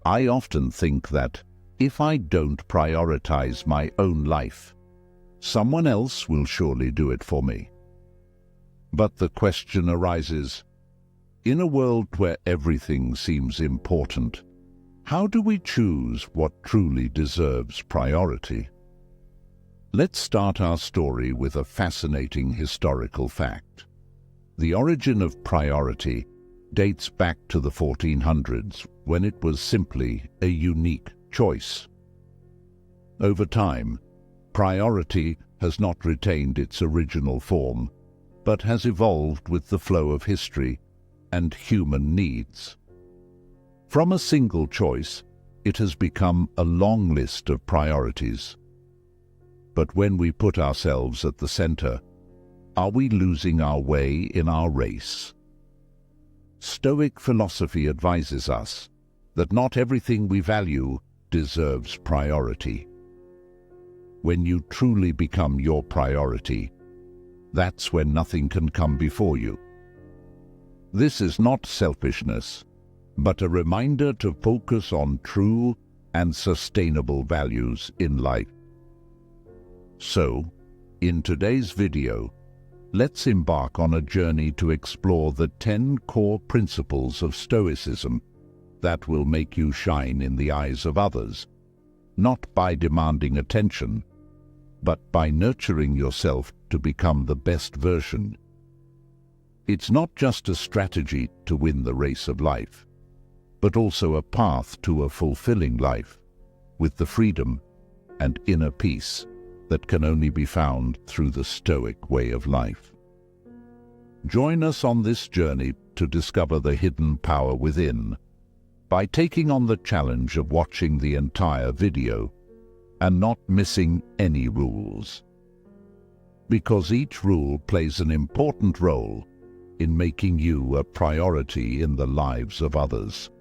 I often think that if I don't prioritize my own life, someone else will surely do it for me. But the question arises, in a world where everything seems important, how do we choose what truly deserves priority? Let's start our story with a fascinating historical fact. The origin of priority dates back to the 1400s, when it was simply a unique choice. Over time, priority has not retained its original form, but has evolved with the flow of history and human needs. From a single choice, it has become a long list of priorities. But when we put ourselves at the center, are we losing our way in our race? Stoic philosophy advises us that not everything we value deserves priority. When you truly become your priority, that's when nothing can come before you. This is not selfishness, but a reminder to focus on true and sustainable values in life. So, in today's video, let's embark on a journey to explore the 10 core principles of Stoicism that will make you shine in the eyes of others, not by demanding attention, but by nurturing yourself to become the best version. It's not just a strategy to win the race of life, but also a path to a fulfilling life, with the freedom and inner peace that can only be found through the Stoic way of life. Join us on this journey to discover the hidden power within by taking on the challenge of watching the entire video and not missing any rules. Because each rule plays an important role in making you a priority in the lives of others.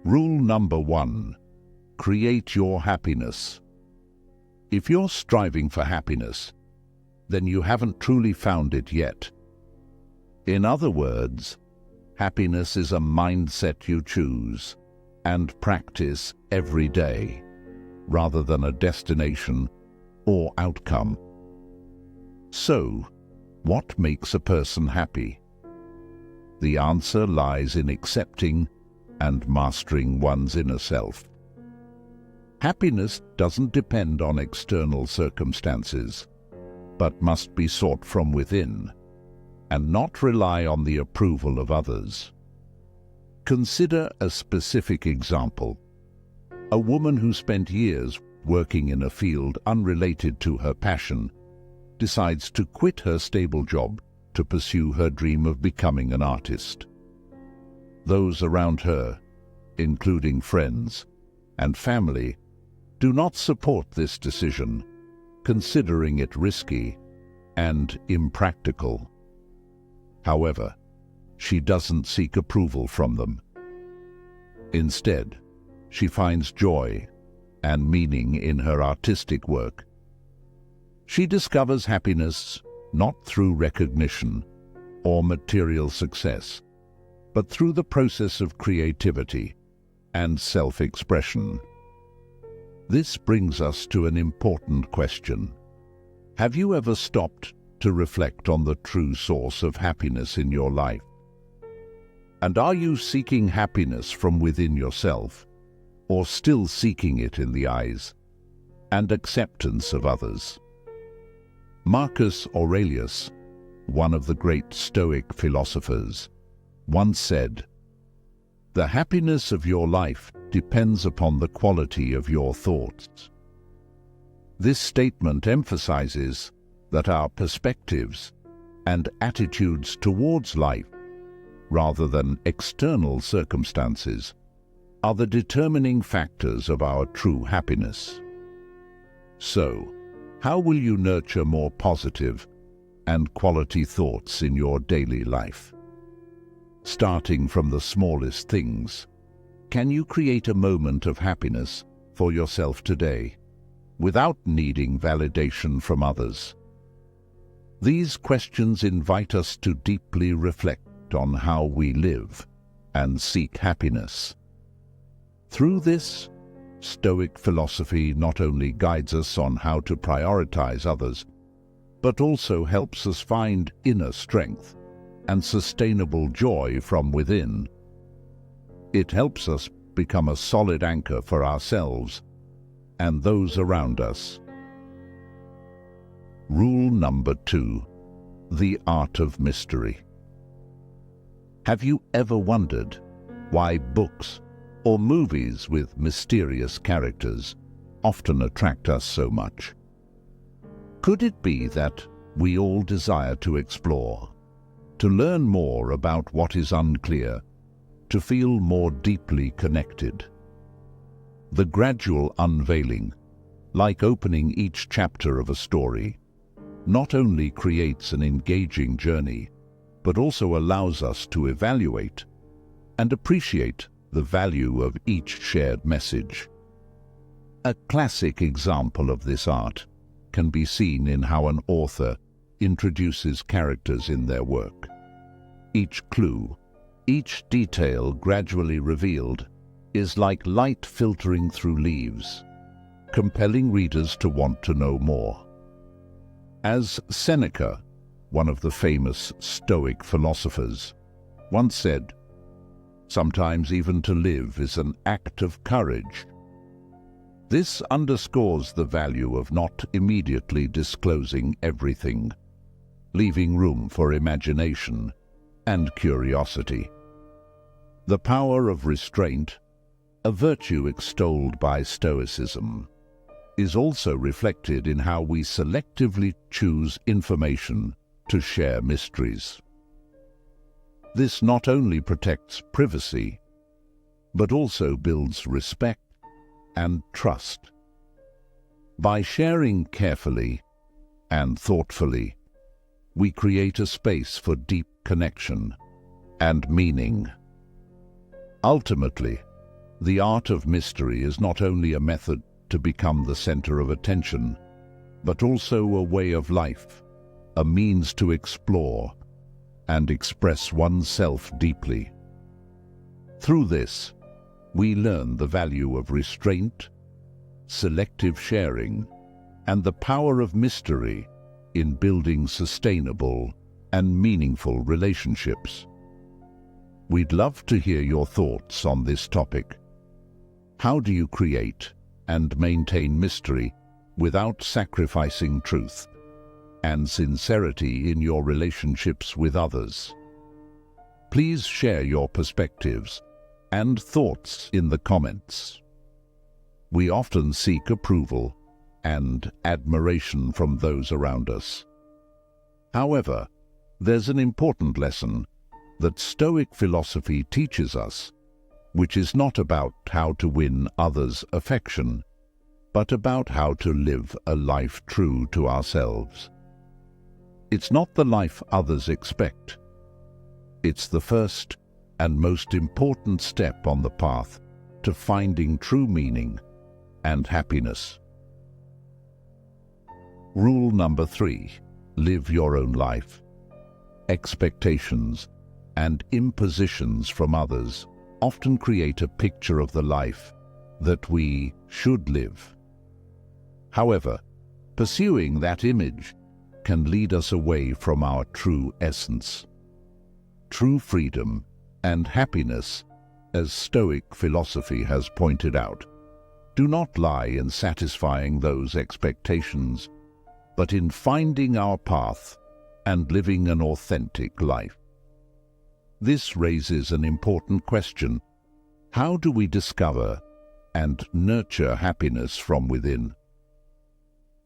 Rule number 1. Create your happiness. If you're striving for happiness, then you haven't truly found it yet. In other words, happiness is a mindset you choose and practice every day, rather than a destination or outcome. So, what makes a person happy? The answer lies in accepting and mastering one's inner self. Happiness doesn't depend on external circumstances, but must be sought from within, and not rely on the approval of others. Consider a specific example. A woman who spent years working in a field unrelated to her passion decides to quit her stable job to pursue her dream of becoming an artist. Those around her, including friends and family, do not support this decision, considering it risky and impractical. However, she doesn't seek approval from them. Instead, she finds joy and meaning in her artistic work. She discovers happiness not through recognition or material success, but through the process of creativity and self-expression. This brings us to an important question. Have you ever stopped to reflect on the true source of happiness in your life? And are you seeking happiness from within yourself, or still seeking it in the eyes and acceptance of others? Marcus Aurelius, one of the great Stoic philosophers, once said, "The happiness of your life depends upon the quality of your thoughts." This statement emphasizes that our perspectives and attitudes towards life, rather than external circumstances, are the determining factors of our true happiness. So, how will you nurture more positive and quality thoughts in your daily life? Starting from the smallest things, can you create a moment of happiness for yourself today, without needing validation from others? These questions invite us to deeply reflect on how we live and seek happiness. Through this, Stoic philosophy not only guides us on how to prioritize others, but also helps us find inner strength and sustainable joy from within. It helps us become a solid anchor for ourselves and those around us. Rule number 2: the art of mystery. Have you ever wondered why books or movies with mysterious characters often attract us so much? Could it be that we all desire to explore, to learn more about what is unclear, to feel more deeply connected? The gradual unveiling, like opening each chapter of a story, not only creates an engaging journey, but also allows us to evaluate and appreciate the value of each shared message. A classic example of this art can be seen in how an author introduces characters in their work. Each clue, each detail gradually revealed, is like light filtering through leaves, compelling readers to want to know more. As Seneca, one of the famous Stoic philosophers, once said, "Sometimes even to live is an act of courage." This underscores the value of not immediately disclosing everything, leaving room for imagination and curiosity. The power of restraint, a virtue extolled by Stoicism, is also reflected in how we selectively choose information to share mysteries. This not only protects privacy, but also builds respect and trust. By sharing carefully and thoughtfully, we create a space for deep connection and meaning. Ultimately, the art of mystery is not only a method to become the center of attention, but also a way of life, a means to explore and express oneself deeply. Through this, we learn the value of restraint, selective sharing, and the power of mystery in building sustainable and meaningful relationships. We'd love to hear your thoughts on this topic. How do you create and maintain mystery without sacrificing truth and sincerity in your relationships with others? Please share your perspectives and thoughts in the comments. We often seek approval and admiration from those around us. However, there's an important lesson that Stoic philosophy teaches us, which is not about how to win others' affection, but about how to live a life true to ourselves. It's not the life others expect. It's the first and most important step on the path to finding true meaning and happiness. Rule number 3: live your own life. Expectations and impositions from others often create a picture of the life that we should live. However, pursuing that image can lead us away from our true essence. True freedom and happiness, as Stoic philosophy has pointed out, do not lie in satisfying those expectations, but in finding our path and living an authentic life. This raises an important question: how do we discover and nurture happiness from within?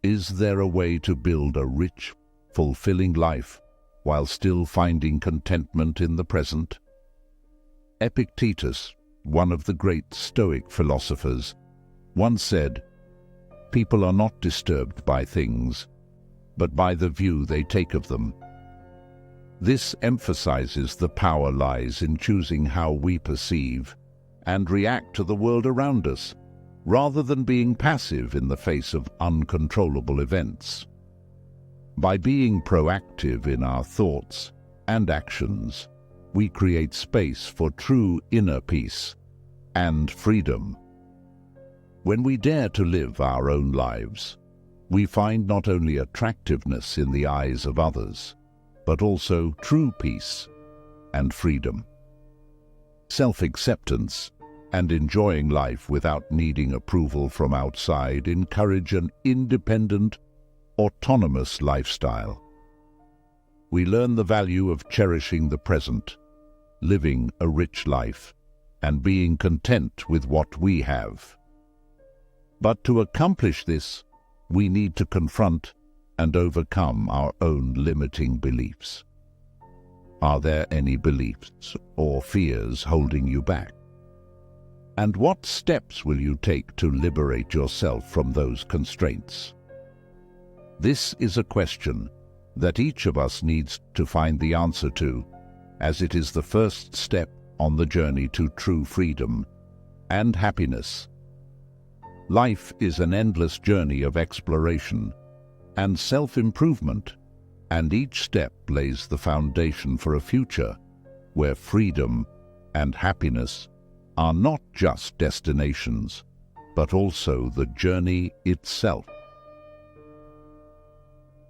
Is there a way to build a rich, fulfilling life while still finding contentment in the present? Epictetus, one of the great Stoic philosophers, once said, "People are not disturbed by things, but by the view they take of them." This emphasizes the power lies in choosing how we perceive and react to the world around us, rather than being passive in the face of uncontrollable events. By being proactive in our thoughts and actions, we create space for true inner peace and freedom. When we dare to live our own lives, we find not only attractiveness in the eyes of others, but also true peace and freedom. Self-acceptance and enjoying life without needing approval from outside encourage an independent, autonomous lifestyle. We learn the value of cherishing the present, living a rich life, and being content with what we have. But to accomplish this, we need to confront and overcome our own limiting beliefs. Are there any beliefs or fears holding you back? And what steps will you take to liberate yourself from those constraints? This is a question that each of us needs to find the answer to, as it is the first step on the journey to true freedom and happiness. Life is an endless journey of exploration and self-improvement, and each step lays the foundation for a future where freedom and happiness are not just destinations, but also the journey itself.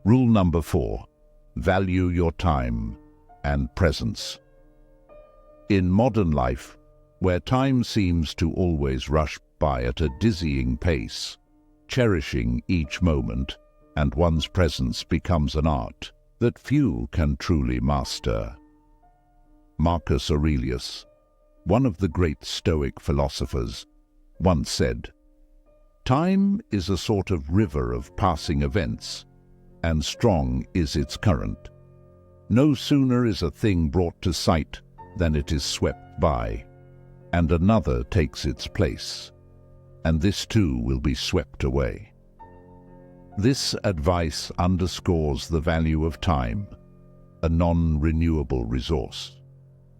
Rule number 4: value your time and presence. In modern life, where time seems to always rush by at a dizzying pace, cherishing each moment and one's presence becomes an art that few can truly master. Marcus Aurelius, one of the great Stoic philosophers, once said, "Time is a sort of river of passing events, and strong is its current. No sooner is a thing brought to sight than it is swept by, and another takes its place, and this too will be swept away." This advice underscores the value of time, a non-renewable resource,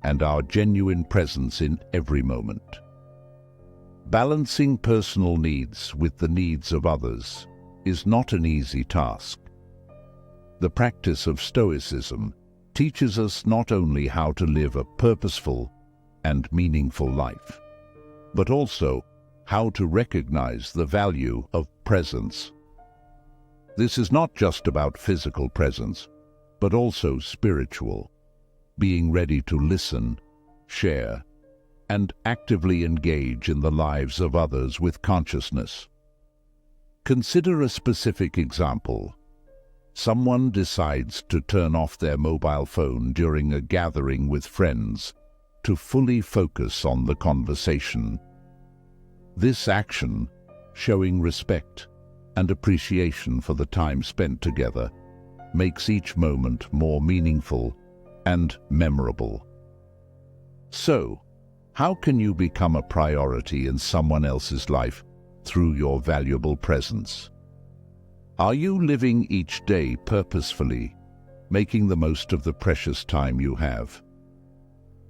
and our genuine presence in every moment. Balancing personal needs with the needs of others is not an easy task. The practice of Stoicism teaches us not only how to live a purposeful and meaningful life, but also how to recognize the value of presence. This is not just about physical presence, but also spiritual, being ready to listen, share, and actively engage in the lives of others with consciousness. Consider a specific example. Someone decides to turn off their mobile phone during a gathering with friends to fully focus on the conversation. This action, showing respect and appreciation for the time spent together, makes each moment more meaningful and memorable. So, how can you become a priority in someone else's life through your valuable presence? Are you living each day purposefully, making the most of the precious time you have?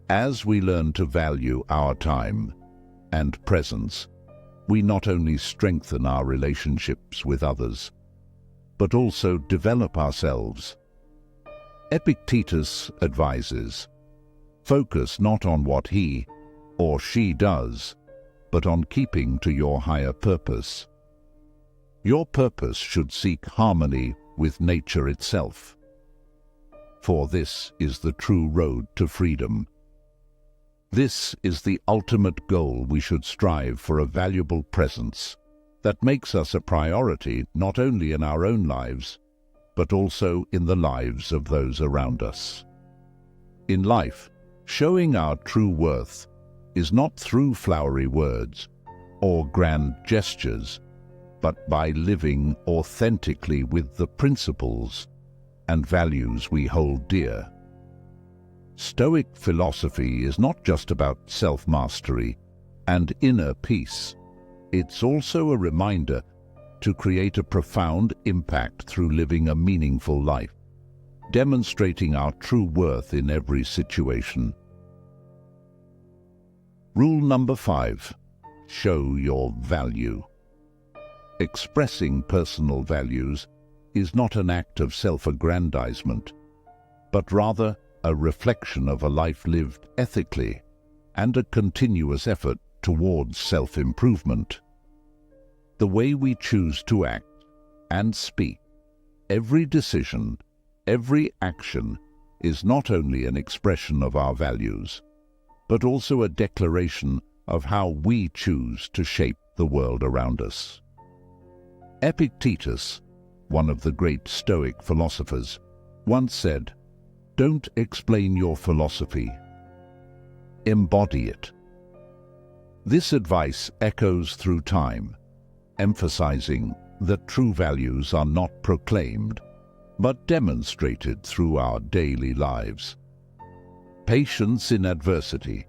As we learn to value our time and presence, we not only strengthen our relationships with others, but also develop ourselves. Epictetus advises, focus not on what he or she does, but on keeping to your higher purpose. Your purpose should seek harmony with nature itself, for this is the true road to freedom. This is the ultimate goal. We should strive for a valuable presence that makes us a priority not only in our own lives, but also in the lives of those around us. In life, showing our true worth is not through flowery words or grand gestures, but by living authentically with the principles and values we hold dear. Stoic philosophy is not just about self-mastery and inner peace. It's also a reminder to create a profound impact through living a meaningful life, demonstrating our true worth in every situation. Rule number 5: show your value. Expressing personal values is not an act of self-aggrandizement, but rather a reflection of a life lived ethically and a continuous effort towards self-improvement. The way we choose to act and speak, every decision, every action is not only an expression of our values, but also a declaration of how we choose to shape the world around us. Epictetus, one of the great Stoic philosophers, once said, "Don't explain your philosophy, embody it." This advice echoes through time, emphasizing that true values are not proclaimed, but demonstrated through our daily lives. Patience in adversity,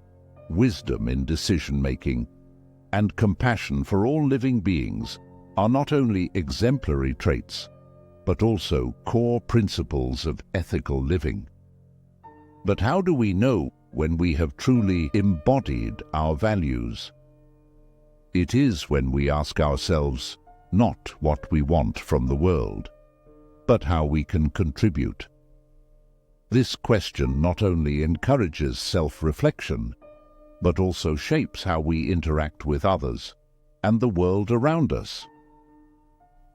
wisdom in decision-making, and compassion for all living beings are not only exemplary traits, but also core principles of ethical living. But how do we know when we have truly embodied our values? It is when we ask ourselves not what we want from the world, but how we can contribute. This question not only encourages self-reflection, but also shapes how we interact with others and the world around us.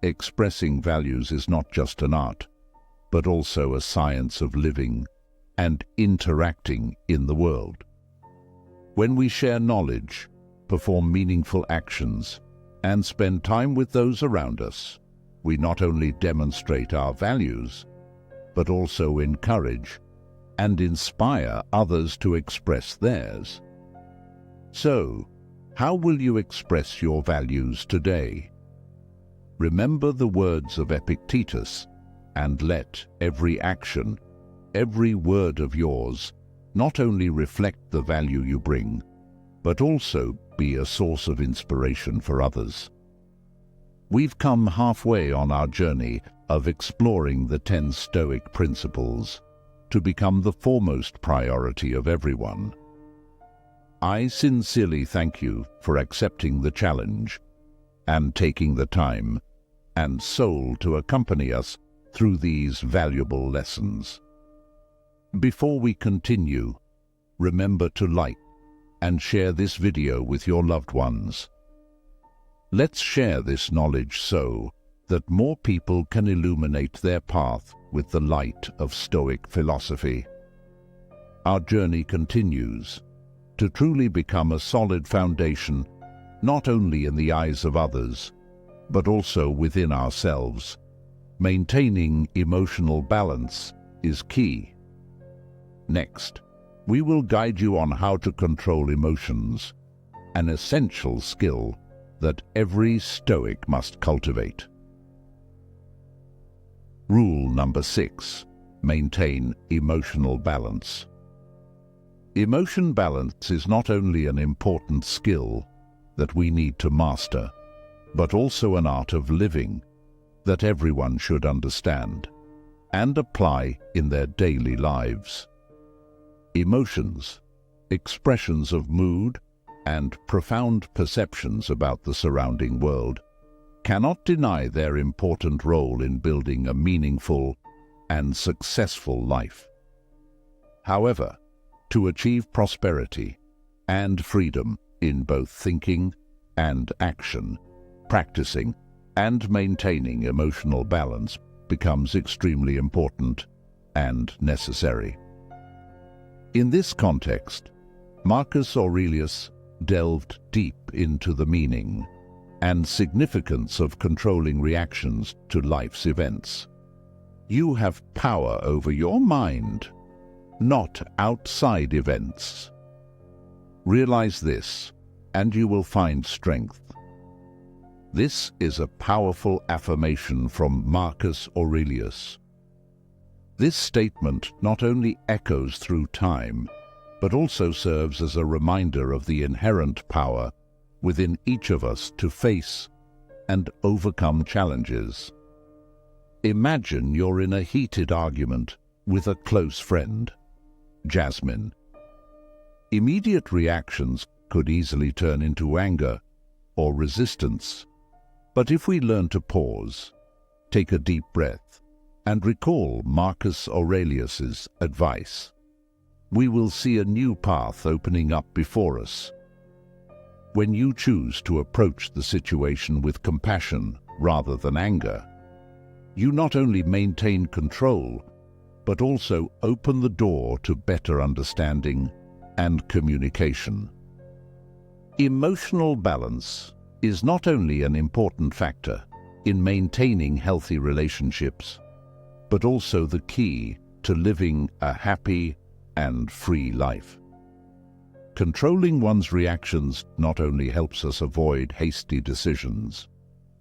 Expressing values is not just an art, but also a science of living and interacting in the world. When we share knowledge, perform meaningful actions, and spend time with those around us, we not only demonstrate our values, but also encourage and inspire others to express theirs. So, how will you express your values today? Remember the words of Epictetus, and let every action, every word of yours, not only reflect the value you bring, but also be a source of inspiration for others. We've come halfway on our journey of exploring the 10 Stoic principles to become the foremost priority of everyone. I sincerely thank you for accepting the challenge and taking the time and soul to accompany us through these valuable lessons. Before we continue, remember to like and share this video with your loved ones. Let's share this knowledge so that more people can illuminate their path with the light of Stoic philosophy. Our journey continues to truly become a solid foundation, not only in the eyes of others, but also within ourselves. Maintaining emotional balance is key. Next, we will guide you on how to control emotions, an essential skill that every Stoic must cultivate. Rule number 6. Maintain emotional balance. Emotion balance is not only an important skill that we need to master, but also an art of living that everyone should understand and apply in their daily lives. Emotions, expressions of mood, and profound perceptions about the surrounding world cannot deny their important role in building a meaningful and successful life. However, to achieve prosperity and freedom in both thinking and action, practicing and maintaining emotional balance becomes extremely important and necessary. In this context, Marcus Aurelius delved deep into the meaning and significance of controlling reactions to life's events. You have power over your mind, not outside events. Realize this, and you will find strength. This is a powerful affirmation from Marcus Aurelius. This statement not only echoes through time, but also serves as a reminder of the inherent power within each of us to face and overcome challenges. Imagine you're in a heated argument with a close friend, Jasmine. Immediate reactions could easily turn into anger or resistance, but if we learn to pause, take a deep breath and recall Marcus Aurelius's advice. We will see a new path opening up before us. When you choose to approach the situation with compassion rather than anger, you not only maintain control, but also open the door to better understanding and communication. Emotional balance is not only an important factor in maintaining healthy relationships, but also the key to living a happy and free life. Controlling one's reactions not only helps us avoid hasty decisions,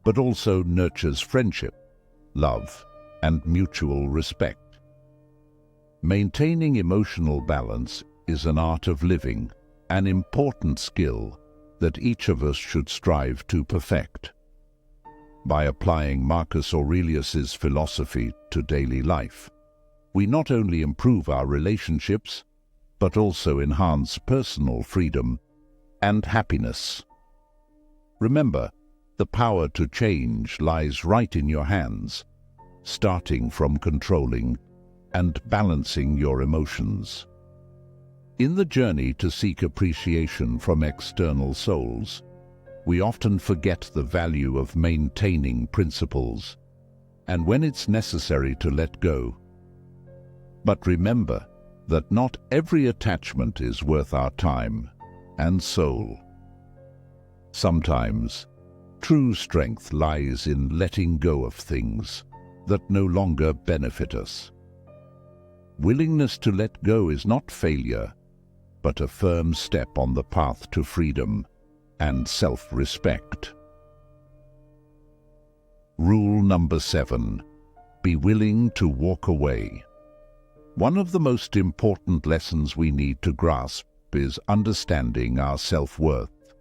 but also nurtures friendship, love, and mutual respect. Maintaining emotional balance is an art of living, an important skill that each of us should strive to perfect. By applying Marcus Aurelius's philosophy to daily life, we not only improve our relationships, but also enhance personal freedom and happiness. Remember, the power to change lies right in your hands, starting from controlling and balancing your emotions. In the journey to seek appreciation from external souls, we often forget the value of maintaining principles, and when it's necessary to let go. But remember that not every attachment is worth our time and soul. Sometimes, true strength lies in letting go of things that no longer benefit us. Willingness to let go is not failure, but a firm step on the path to freedom and self-respect. Rule number 7. Be willing to walk away. One of the most important lessons we need to grasp is understanding our self-worth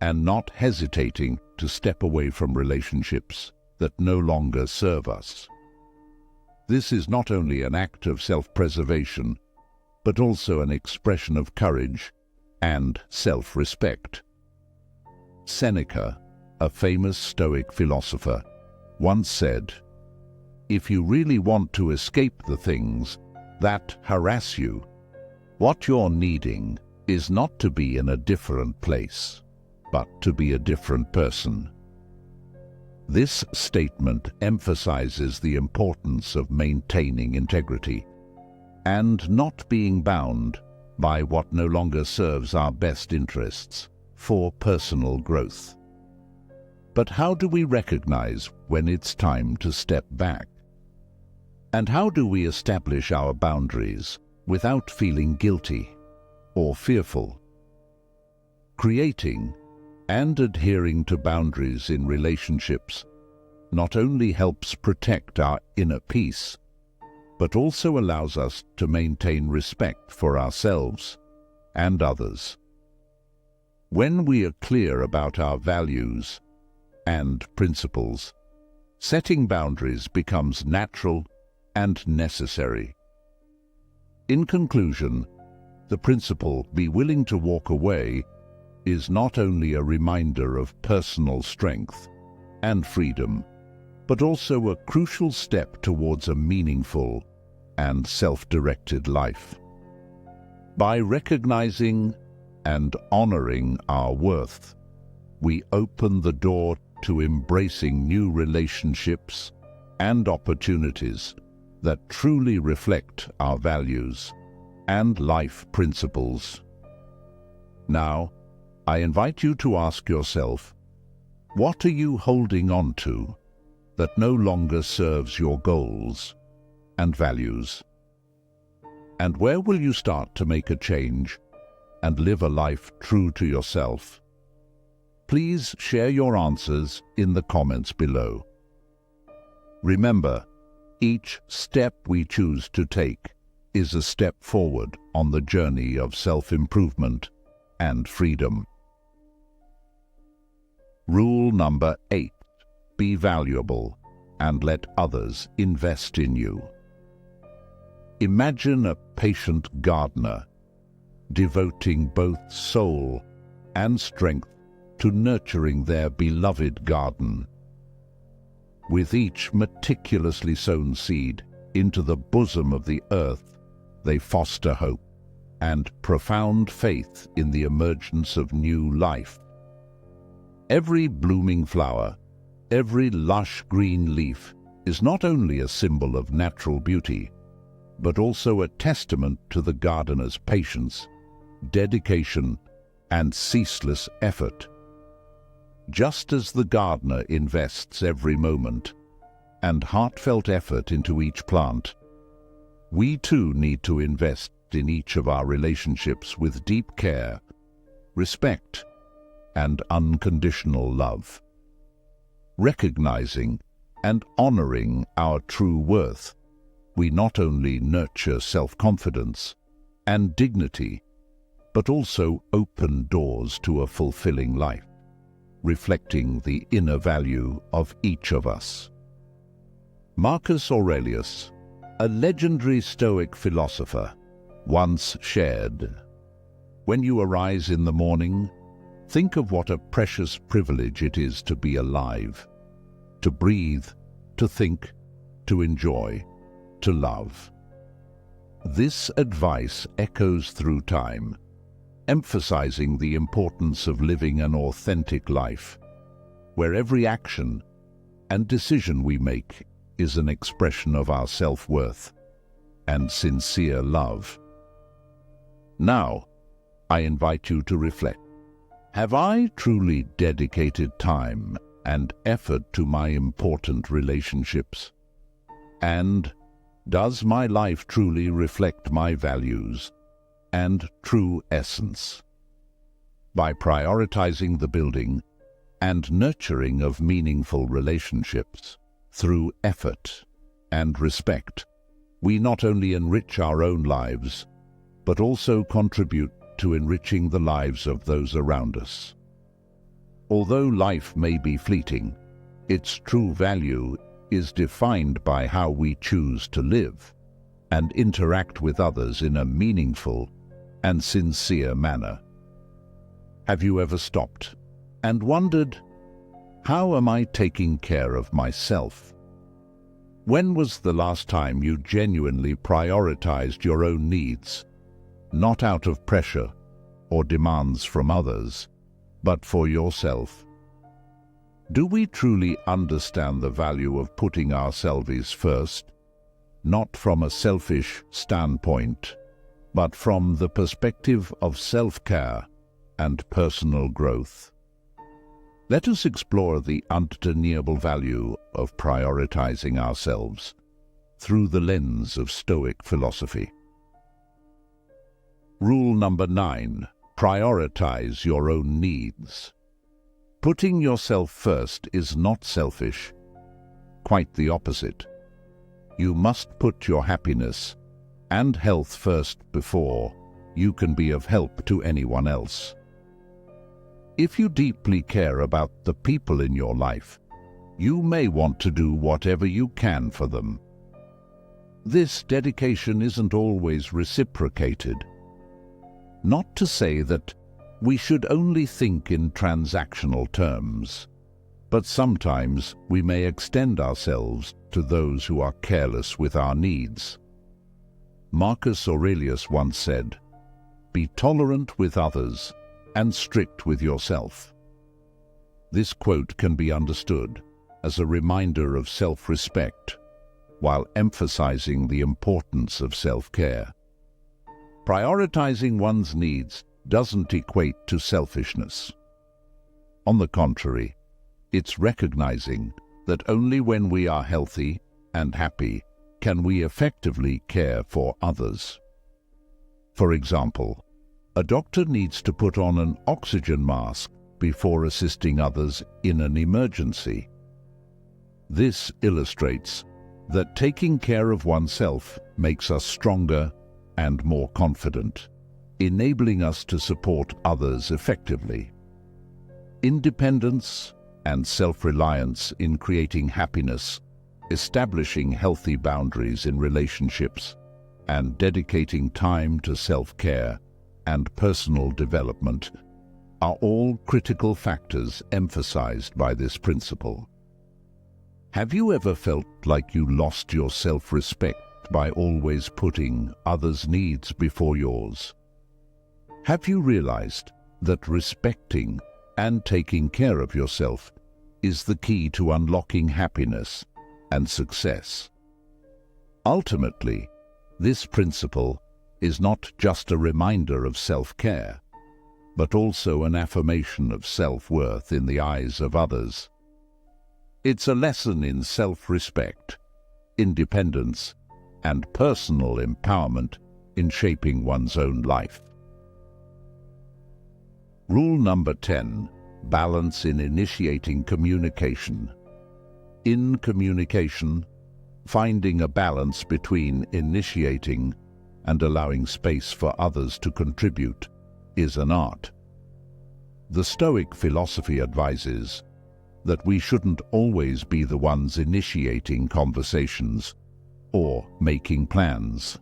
and not hesitating to step away from relationships that no longer serve us. This is not only an act of self-preservation, but also an expression of courage and self-respect. Seneca, a famous Stoic philosopher, once said, "If you really want to escape the things that harass you, what you're needing is not to be in a different place, but to be a different person." This statement emphasizes the importance of maintaining integrity and not being bound by what no longer serves our best interests for personal growth. But how do we recognize when it's time to step back? And how do we establish our boundaries without feeling guilty or fearful? Creating and adhering to boundaries in relationships not only helps protect our inner peace, but also allows us to maintain respect for ourselves and others. When we are clear about our values and principles, setting boundaries becomes natural and necessary. In conclusion, the principle "be willing to walk away" is not only a reminder of personal strength and freedom, but also a crucial step towards a meaningful and self-directed life. By recognizing and honoring our worth, we open the door to embracing new relationships and opportunities that truly reflect our values and life principles. Now, I invite you to ask yourself, what are you holding on to that no longer serves your goals and values? And where will you start to make a change and live a life true to yourself? Please share your answers in the comments below. Remember, each step we choose to take is a step forward on the journey of self-improvement and freedom. Rule number 8. Be valuable and let others invest in you. Imagine a patient gardener devoting both soul and strength to nurturing their beloved garden. With each meticulously sown seed into the bosom of the earth, they foster hope and profound faith in the emergence of new life. Every blooming flower, every lush green leaf is not only a symbol of natural beauty, but also a testament to the gardener's patience, dedication, and ceaseless effort. Just as the gardener invests every moment and heartfelt effort into each plant, we too need to invest in each of our relationships with deep care, respect, and unconditional love. Recognizing and honoring our true worth, we not only nurture self-confidence and dignity, but also open doors to a fulfilling life, reflecting the inner value of each of us. Marcus Aurelius, a legendary Stoic philosopher, once shared, "When you arise in the morning, think of what a precious privilege it is to be alive, to breathe, to think, to enjoy, to love." This advice echoes through time, emphasizing the importance of living an authentic life, where every action and decision we make is an expression of our self-worth and sincere love. Now, I invite you to reflect. Have I truly dedicated time and effort to my important relationships? And does my life truly reflect my values and true essence? By prioritizing the building and nurturing of meaningful relationships through effort and respect, we not only enrich our own lives, but also contribute to enriching the lives of those around us. Although life may be fleeting, its true value is defined by how we choose to live and interact with others in a meaningful and sincere manner. Have you ever stopped and wondered, how am I taking care of myself? When was the last time you genuinely prioritized your own needs, not out of pressure or demands from others, but for yourself? Do we truly understand the value of putting ourselves first, not from a selfish standpoint, but from the perspective of self-care and personal growth? Let us explore the undeniable value of prioritizing ourselves through the lens of Stoic philosophy. Rule number 9. Prioritize your own needs. Putting yourself first is not selfish. Quite the opposite. You must put your happiness and health first before you can be of help to anyone else. If you deeply care about the people in your life, you may want to do whatever you can for them. This dedication isn't always reciprocated. Not to say that we should only think in transactional terms, but sometimes we may extend ourselves to those who are careless with our needs. Marcus Aurelius once said, "Be tolerant with others and strict with yourself." This quote can be understood as a reminder of self-respect, while emphasizing the importance of self-care. Prioritizing one's needs doesn't equate to selfishness. On the contrary, it's recognizing that only when we are healthy and happy can we effectively care for others. For example, a doctor needs to put on an oxygen mask before assisting others in an emergency. This illustrates that taking care of oneself makes us stronger and more confident, enabling us to support others effectively. Independence and self-reliance in creating happiness, establishing healthy boundaries in relationships, and dedicating time to self-care and personal development are all critical factors emphasized by this principle. Have you ever felt like you lost your self-respect by always putting others' needs before yours? Have you realized that respecting and taking care of yourself is the key to unlocking happiness and success? Ultimately, this principle is not just a reminder of self-care, but also an affirmation of self-worth in the eyes of others. It's a lesson in self-respect, independence, and personal empowerment in shaping one's own life. Rule number 10. Balance in initiating communication. In communication, finding a balance between initiating and allowing space for others to contribute is an art. The Stoic philosophy advises that we shouldn't always be the ones initiating conversations or making plans.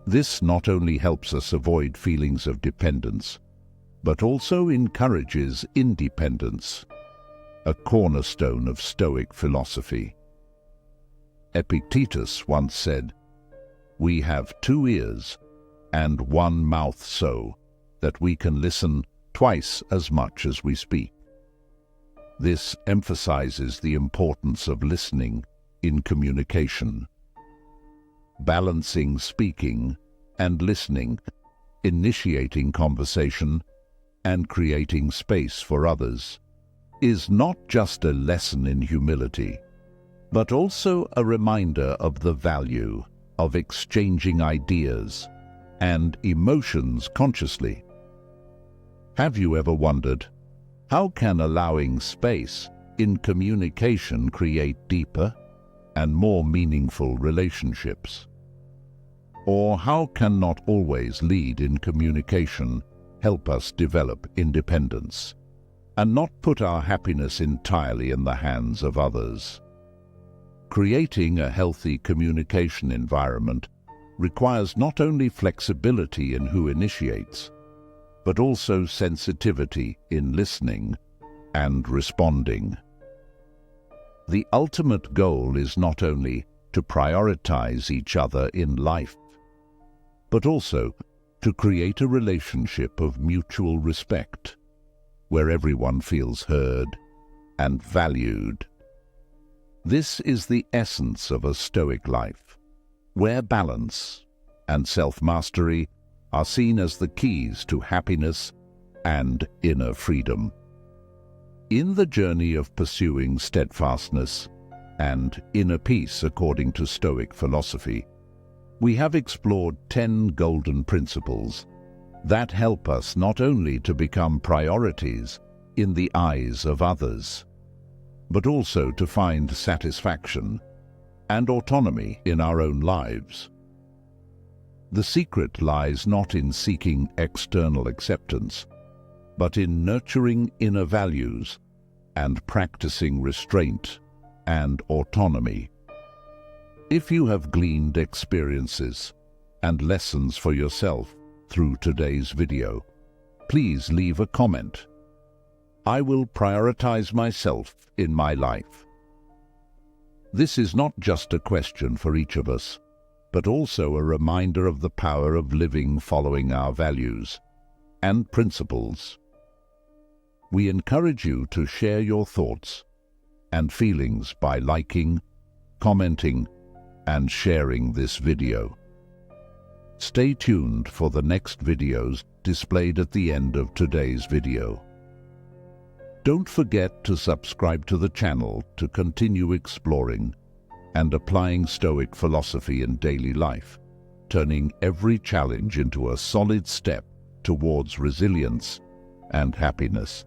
This not only helps us avoid feelings of dependence, but also encourages independence, a cornerstone of Stoic philosophy. Epictetus once said, "We have 2 ears and 1 mouth so that we can listen twice as much as we speak." This emphasizes the importance of listening in communication. Balancing speaking and listening, initiating conversation, and creating space for others is not just a lesson in humility, but also a reminder of the value of exchanging ideas and emotions consciously. Have you ever wondered, how can allowing space in communication create deeper and more meaningful relationships? Or how can not always lead in communication help us develop independence and not put our happiness entirely in the hands of others? Creating a healthy communication environment requires not only flexibility in who initiates, but also sensitivity in listening and responding. The ultimate goal is not only to prioritize each other in life, but also to create a relationship of mutual respect, where everyone feels heard and valued. This is the essence of a Stoic life, where balance and self-mastery are seen as the keys to happiness and inner freedom. In the journey of pursuing steadfastness and inner peace according to Stoic philosophy, we have explored 10 golden principles that help us not only to become priorities in the eyes of others, but also to find satisfaction and autonomy in our own lives. The secret lies not in seeking external acceptance, but in nurturing inner values and practicing restraint and autonomy. If you have gleaned experiences and lessons for yourself through today's video, please leave a comment. I will prioritize myself in my life. This is not just a question for each of us, but also a reminder of the power of living following our values and principles. We encourage you to share your thoughts and feelings by liking, commenting, and sharing this video. Stay tuned for the next videos displayed at the end of today's video. Don't forget to subscribe to the channel to continue exploring and applying Stoic philosophy in daily life, turning every challenge into a solid step towards resilience and happiness.